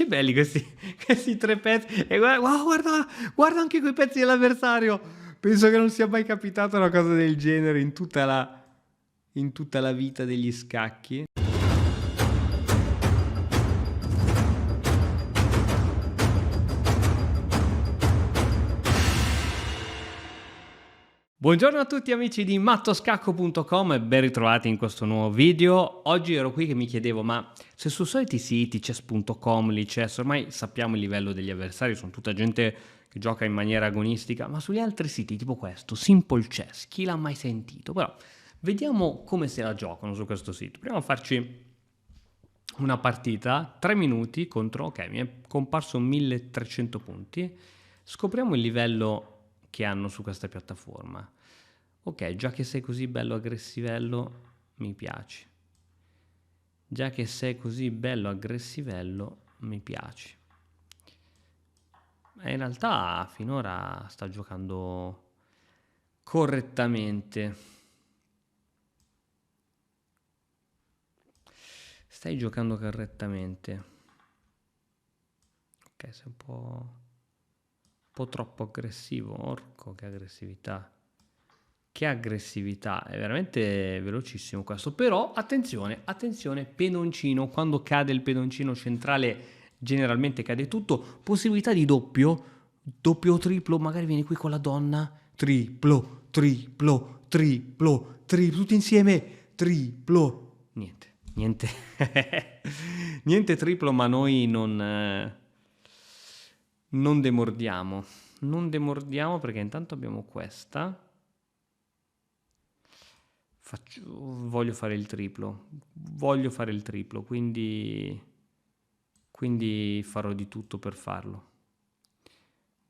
che belli questi tre pezzi. E wow, guarda anche quei pezzi dell'avversario. Penso che non sia mai capitata una cosa del genere in tutta la vita degli scacchi. Buongiorno a tutti amici di mattoscacco.com e ben ritrovati in questo nuovo video. Oggi ero qui che mi chiedevo, ma se sui soliti siti, chess.com, Lichess, ormai sappiamo il livello degli avversari, sono tutta gente che gioca in maniera agonistica, ma sugli altri siti tipo questo, Simple Chess, chi l'ha mai sentito? Però vediamo come se la giocano su questo sito. Proviamo a farci una partita, 3 minuti contro, ok, mi è comparso 1300 punti, scopriamo il livello che hanno su questa piattaforma. Ok, già che sei così bello aggressivello, mi piaci. Già che sei così bello aggressivello, mi piaci. E in realtà finora sta giocando correttamente. Stai giocando correttamente. Ok, sei un po' troppo aggressivo. Orco, che aggressività. Che aggressività, è veramente velocissimo questo. Però attenzione, attenzione, pedoncino. Quando cade il pedoncino centrale generalmente cade tutto. Possibilità di doppio o triplo, magari vieni qui con la donna. Triplo, tutti insieme. Triplo. Niente. Niente triplo, ma noi non demordiamo. Non demordiamo perché intanto abbiamo questa. Voglio fare il triplo, quindi farò di tutto per farlo.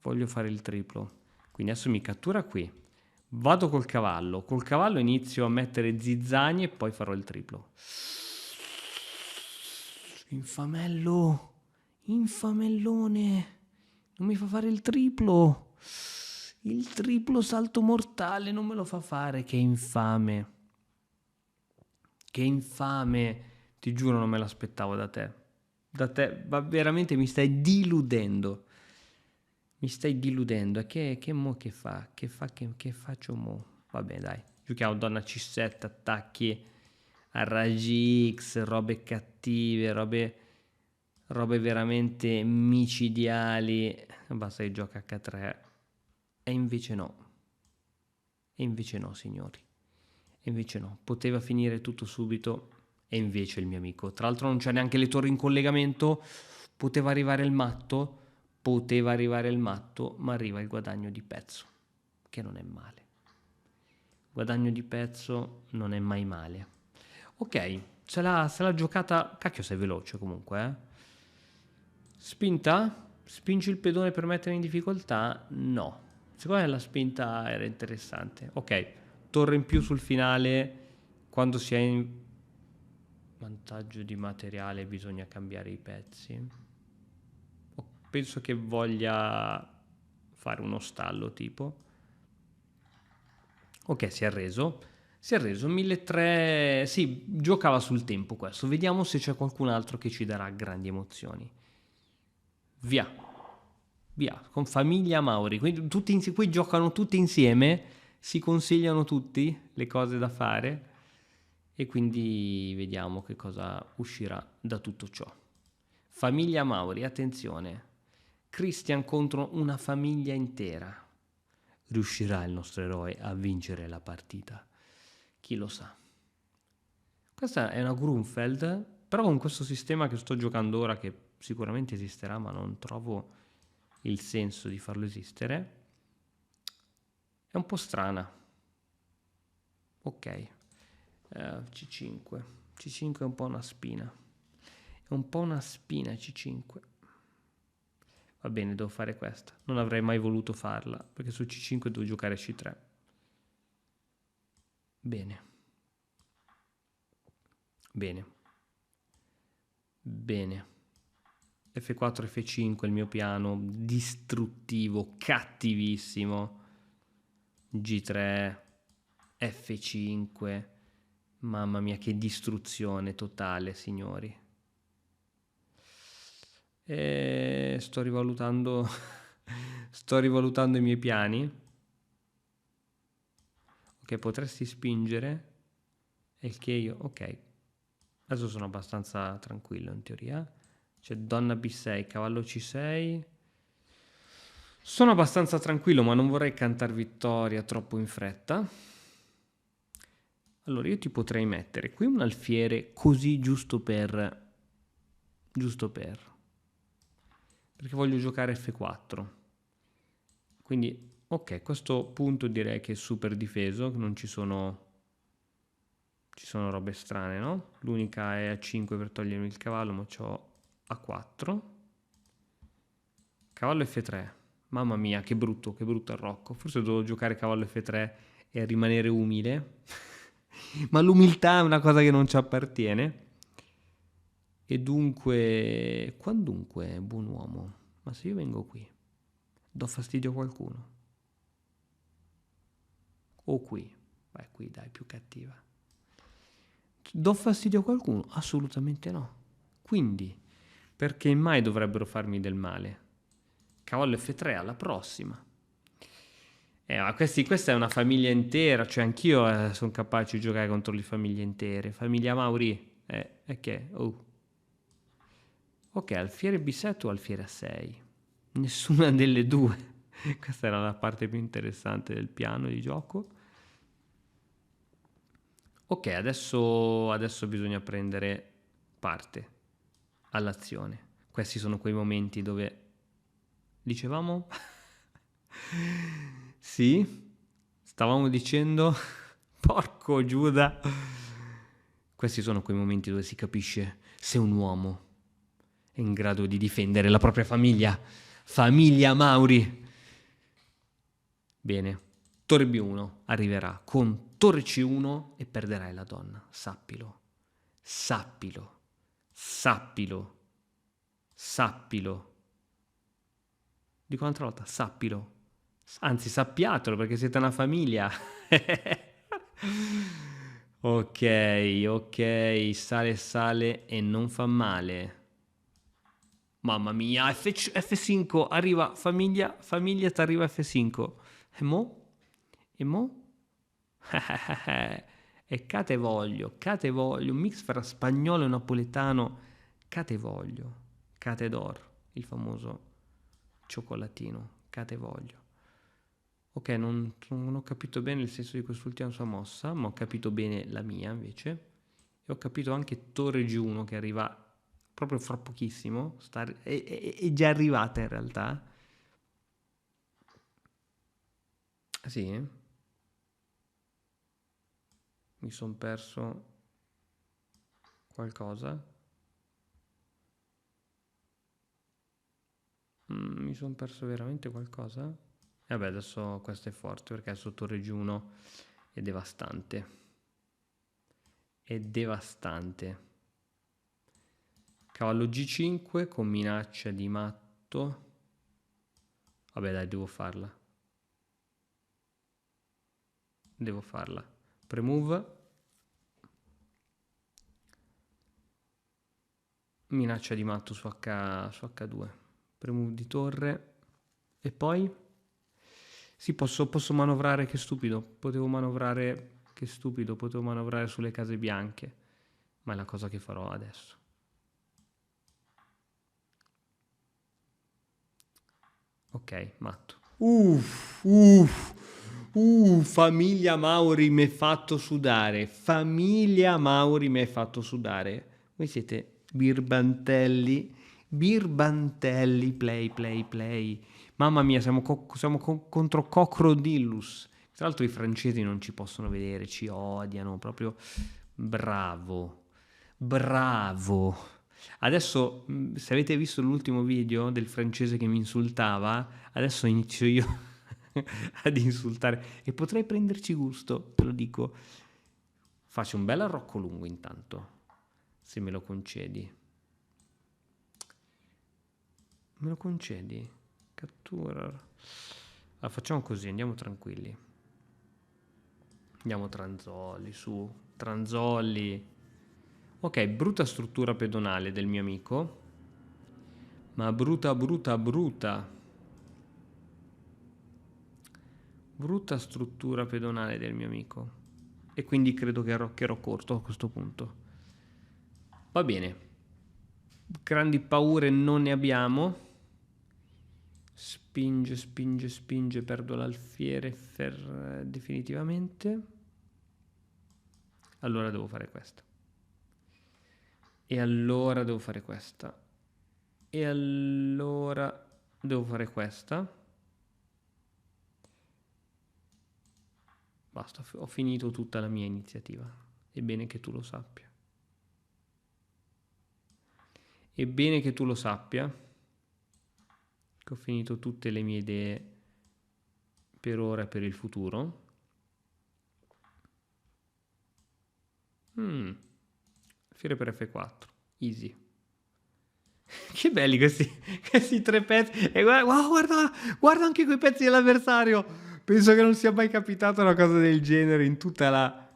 Voglio fare il triplo, quindi adesso mi cattura qui, vado col cavallo inizio a mettere zizzanie e poi farò il triplo. Infamello, infamellone, non mi fa fare il triplo salto mortale non me lo fa fare, che infame. Che infame, ti giuro non me l'aspettavo da te. Ma veramente mi stai diludendo. Mi stai diludendo. E che mo che fa? Che faccio mo? Vabbè dai, giochiamo donna C7, attacchi a raggi X, robe cattive, robe veramente micidiali. Basta che gioca H3. E invece no. Signori. E invece no, poteva finire tutto subito e invece il mio amico, tra l'altro non c'è neanche le torri in collegamento, poteva arrivare il matto, ma arriva il guadagno di pezzo, che non è male. Guadagno di pezzo non è mai male. Ok, se l'ha giocata, cacchio sei veloce comunque, eh? Spinta? Spingi il pedone per mettere in difficoltà? No. Secondo me la spinta era interessante. Ok, torre in più sul finale. Quando si è in vantaggio di materiale bisogna cambiare i pezzi. Penso che voglia fare uno stallo tipo. Ok, si è arreso. 1300. Sì, giocava sul tempo questo. Vediamo se c'è qualcun altro che ci darà grandi emozioni. Via, con famiglia Mauri, quindi qui giocano tutti insieme, si consigliano tutti le cose da fare e quindi vediamo che cosa uscirà da tutto ciò. Famiglia Mauri, attenzione, Christian contro una famiglia intera. Riuscirà il nostro eroe a vincere la partita? Chi lo sa. Questa è una Grunfeld, però con questo sistema che sto giocando ora, che sicuramente esisterà ma non trovo il senso di farlo esistere, è un po' strana. Ok, C5. C5 è un po' una spina. È un po' una spina C5. Va bene, devo fare questa. Non avrei mai voluto farla, perché su C5 devo giocare C3. Bene. F4, F5 il mio piano, distruttivo, cattivissimo. G3, F5, mamma mia che distruzione totale, signori. Sto rivalutando sto rivalutando i miei piani. Ok, potresti spingere. E il che io... Ok, adesso sono abbastanza tranquillo in teoria. C'è donna B6, cavallo C6. Sono abbastanza tranquillo, ma non vorrei cantar vittoria troppo in fretta. Allora io ti potrei mettere qui un alfiere così giusto per... perché voglio giocare F4. Quindi, ok, a questo punto direi che è super difeso, non ci sono robe strane, no? L'unica è A5 per togliermi il cavallo, ma c'ho A4. Cavallo F3. Mamma mia, che brutto il rocco. Forse devo giocare cavallo F3 e rimanere umile. Ma l'umiltà è una cosa che non ci appartiene. E dunque, quandunque, buon uomo, ma se io vengo qui, do fastidio a qualcuno? O qui? Beh, qui dai, più cattiva. Do fastidio a qualcuno? Assolutamente no. Quindi, perché mai dovrebbero farmi del male? Cavallo F3 alla prossima. Ma questa è una famiglia intera, cioè anch'io sono capace di giocare contro le famiglie intere. Famiglia Mauri, è che, oh. Ok, alfiere B7 o alfiere A6? Nessuna delle due. Questa era la parte più interessante del piano di gioco. Ok, adesso bisogna prendere parte all'azione. Questi sono quei momenti dove... Dicevamo? Sì? Stavamo dicendo... Porco Giuda! Questi sono quei momenti dove si capisce se un uomo è in grado di difendere la propria famiglia. Famiglia Mauri! Bene, torre B1 arriverà con torre C1 e perderai la donna. Sappilo, sappilo, sappilo, sappilo. Dico un'altra volta, sappilo. Anzi, sappiatelo perché siete una famiglia. Ok, sale e non fa male. Mamma mia, F5, arriva, famiglia, ti arriva F5. E mo? E mo? E catevoglio, un mix fra spagnolo e napoletano. Catedor, il famoso cioccolatino, catevoglio. Ok, non ho capito bene il senso di quest'ultima sua mossa, ma ho capito bene la mia invece. E ho capito anche torre G1 che arriva proprio fra pochissimo, è già arrivata in realtà. Sì, mi sono perso qualcosa. Mi sono perso veramente qualcosa. E vabbè, adesso questo è forte perché adesso torre G1 è devastante. È devastante. Cavallo G5 con minaccia di matto. Vabbè dai, devo farla. Premove. Minaccia di matto su H2. Premove di torre. E poi? Sì, posso manovrare, che stupido. Potevo manovrare sulle case bianche. Ma è la cosa che farò adesso. Ok, matto. Famiglia Mauri mi hai fatto sudare. Famiglia Mauri mi hai fatto sudare. Voi siete birbantelli. Birbantelli, play. Mamma mia, siamo contro Cocrodillus. Tra l'altro i francesi non ci possono vedere, ci odiano, proprio bravo. Bravo. Adesso, se avete visto l'ultimo video del francese che mi insultava, adesso inizio io ad insultare e potrei prenderci gusto, te lo dico. Faccio un bel arrocco lungo intanto, se me lo concedi. Me lo concedi? Cattura. Allora, facciamo così, andiamo tranquilli. Andiamo Tranzolli, su. Tranzolli. Ok, brutta struttura pedonale del mio amico, Ma brutta, brutta, brutta. Brutta struttura pedonale del mio amico. E quindi credo che roccherò corto a questo punto. Va bene. Grandi paure non ne abbiamo. Spinge, spinge, spinge. Perdo l'alfiere definitivamente. Allora devo fare questa. E allora devo fare questa. E allora devo fare questa. Basta, ho finito tutta la mia iniziativa. È bene che tu lo sappia. È bene che tu lo sappia. Che ho finito tutte le mie idee per ora e per il futuro. Alfiere per F4. Easy. Che belli questi tre pezzi. E guarda anche quei pezzi dell'avversario. Penso che non sia mai capitata una cosa del genere in tutta la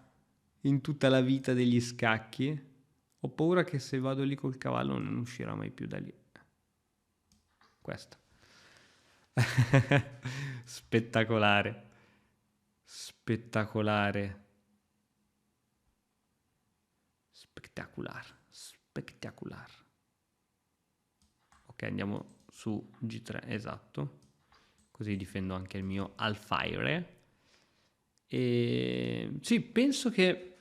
vita degli scacchi. Ho paura che se vado lì col cavallo non uscirà mai più da lì. Questa. Spettacolare. Spettacolare. Spectacular. Ok, andiamo su G3, esatto. Così difendo anche il mio alfiere. E sì, penso che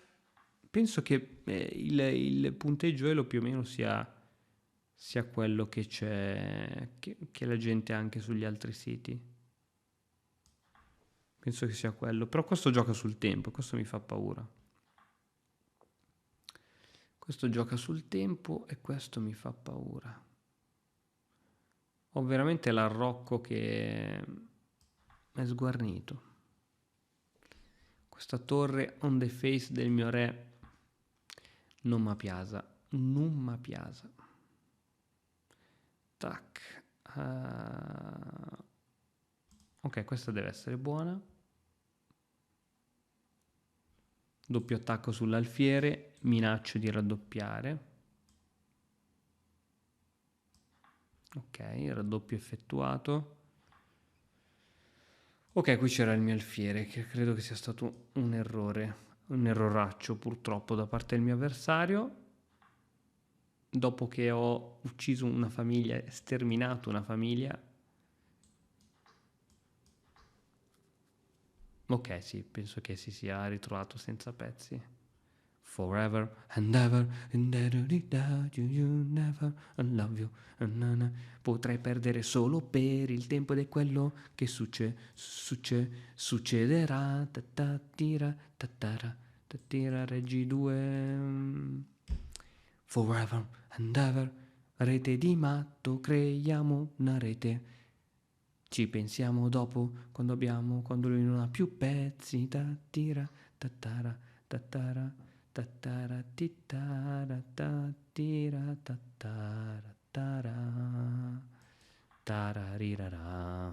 il punteggio elo più o meno sia quello che c'è, che la gente ha anche sugli altri siti. Penso che sia quello. Però questo gioca sul tempo, questo mi fa paura. Questo gioca sul tempo e questo mi fa paura. Ho veramente l'arrocco che è sguarnito. Questa torre on the face del mio re non mi piace. Non mi piace. Tac. Ok, questa deve essere buona. Doppio attacco sull'alfiere. Minaccio di raddoppiare. Ok, raddoppio effettuato. Ok, qui c'era il mio alfiere, che credo che sia stato un errore, un erroraccio purtroppo da parte del mio avversario. Dopo che ho ucciso una famiglia, sterminato una famiglia. Ok, sì, penso che si sia ritrovato senza pezzi. Forever and ever, you never, I love you. Potrei perdere solo per il tempo ed è quello che succederà. Tira Regi 2. Forever and ever, rete di matto, creiamo una rete. Ci pensiamo dopo, quando lui non ha più pezzi. Tira, tattara, tattara. Tattara tittara tattira tattara tara tararirara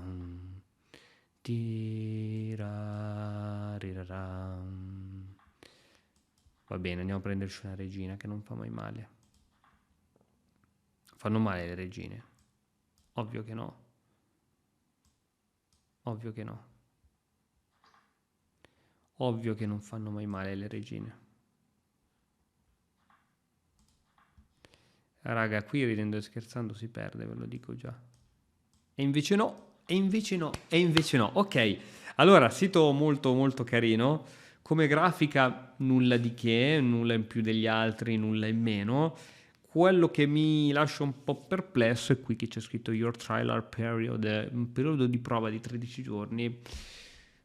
tirarirara. Va bene, andiamo a prenderci una regina che non fa mai male. Fanno male le regine? Ovvio che no. Ovvio che no. Ovvio che non fanno mai male le regine. Raga, qui ridendo e scherzando si perde, ve lo dico già. E invece no, e invece no, e invece no. Ok, allora, sito molto molto carino. Come grafica nulla di che, nulla in più degli altri, nulla in meno. Quello che mi lascia un po' perplesso è qui che c'è scritto Your Trial Period, un periodo di prova di 13 giorni.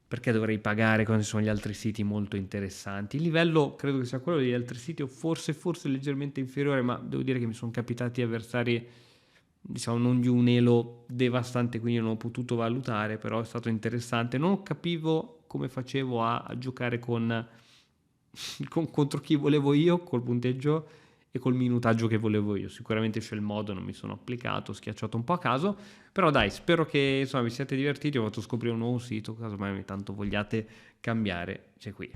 Perché dovrei pagare quando ci sono gli altri siti molto interessanti? Il livello credo che sia quello degli altri siti o forse leggermente inferiore, ma devo dire che mi sono capitati avversari, diciamo, non di un elo devastante, quindi non ho potuto valutare, però è stato interessante. Non capivo come facevo a giocare contro chi volevo io, col punteggio e col minutaggio che volevo io. Sicuramente c'è il modo, non mi sono applicato, ho schiacciato un po' a caso, però dai, spero che insomma vi siate divertiti, ho fatto scoprire un nuovo sito, caso mai ogni tanto vogliate cambiare, c'è qui.